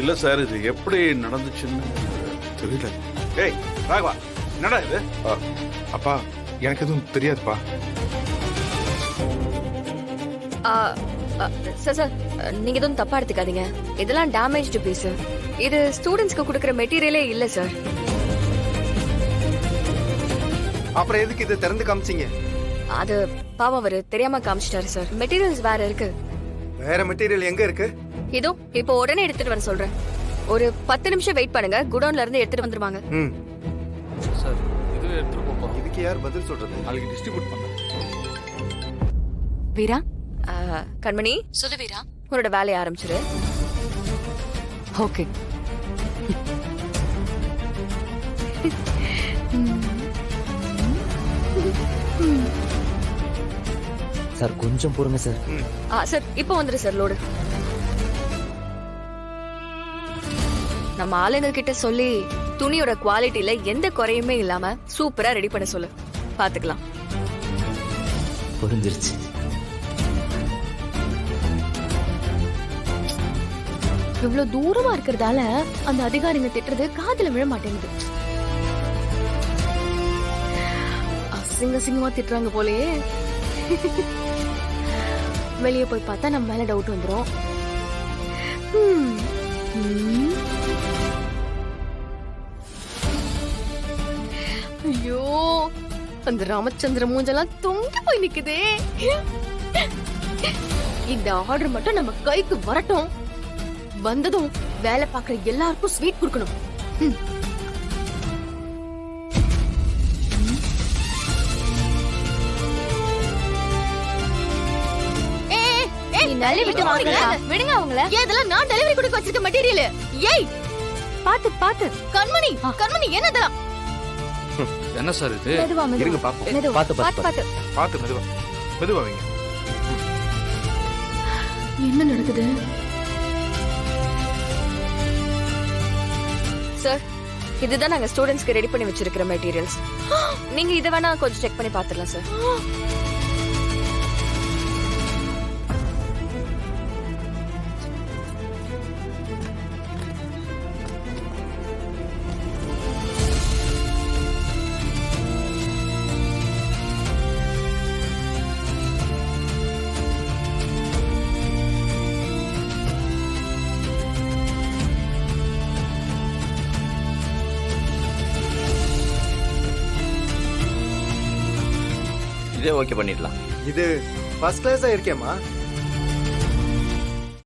இல்ல சார், இது எப்படி நடந்துச்சுன்னு தெரியல. ஏய் ராகவா, என்னடா இது? அப்பா எனக்கு எதுவும் தெரியாதுப்பா. சார் சார், நீங்க எதுவும் தப்பா எடுத்துக்காதீங்க. இதெல்லாம் டேமேஜ்டு பீஸ். இது ஸ்டூடெண்ட்ஸ்க்கு கொடுக்குற மெட்டீரியலே இல்ல சார். அப்புறம் எதுக்கு இதை திறந்து காமிச்சீங்க? அது பாவம் அவரு தெரியாம காமிச்சிட்டாரு சார். மெட்டீரியல்ஸ் வேற இருக்கு. வேற மெட்டீரியல் எங்க இருக்கு? இதோ இப்போ உடனே எடுத்துட்டு வர சொல்றேன். ஒரு 10 நிமிஷம் வெயிட் பண்ணுங்க, குடோன்ல இருந்து எடுத்துட்டு வந்துருவாங்க. சார் இதுவே எடுத்துட்டு போறோம். இதுக்கு யார் பதில் சொல்றது? நாளைக்கு டிஸ்ட்ரிபியூட் பண்ண. வீரா, கண்மணி சொல்லு வீரா. உன்னோட வேலையை ஆரம்பிச்சிரு. ஓகே. சார் கொஞ்சம் பொறுங்க சார். சார் இப்போ வந்துரு சார் லோடு. நம்ம ஆளுங்க கிட்ட சொல்லி துணியோட குவாலிட்டில எந்த குறையுமே இல்லாம சூப்பரா ரெடி பண்ண சொல்லு. பாத்துக்கலாம். புரிஞ்சிருச்சு. இவ்வளவு தூரமா இருக்கிறதால அந்த அதிகாரிங்க திட்டுறது காதுல விழ மாட்டேங்குது. அசிங்க அசிங்கமா திட்டுறாங்க போலயே. வெளியே போய் பார்த்தா நம்ம மேல டவுட் வந்துரும். ஐயோ, அந்த ராமச்சந்திர மூஞ்செல்லாம் தொங்கி போய் நிக்குதே. இந்த ஆர்டர் மட்டும் நம்ம கைக்கு வரட்டும். வந்ததும் வேலை பார்க்குற எல்லாருக்கும் ஸ்வீட் கொடுக்கணும். விடுங்க அவங்கள. இதெல்லாம் நான் டெலிவரி கொடுக்க வச்சிருக்க மெட்டீரியல். ஏய் பாத்து பாத்து. கண்மணி கண்மணி என்னதெல்லாம்? என்ன சார் இது? மெதுவா இருங்க மெதுவா. பாப்போம். மெதுவா பாத்து பாத்து பாத்து. பார்த்து மெதுவா மெதுவா வைங்க. என்ன நடக்குது? சார், இதுதான் நாங்க ஸ்டூடெண்ட்ஸ்க்கு ரெடி பண்ணி வச்சிருக்கிற மெட்டீரியல்ஸ். நீங்க இத வேணா கொஞ்சம் செக் பண்ணி பாத்துடலாம் சார். இதே ஓகே பண்ணிடலாம். இது ஃபர்ஸ்ட் கிளாஸா இருக்கேம்மா.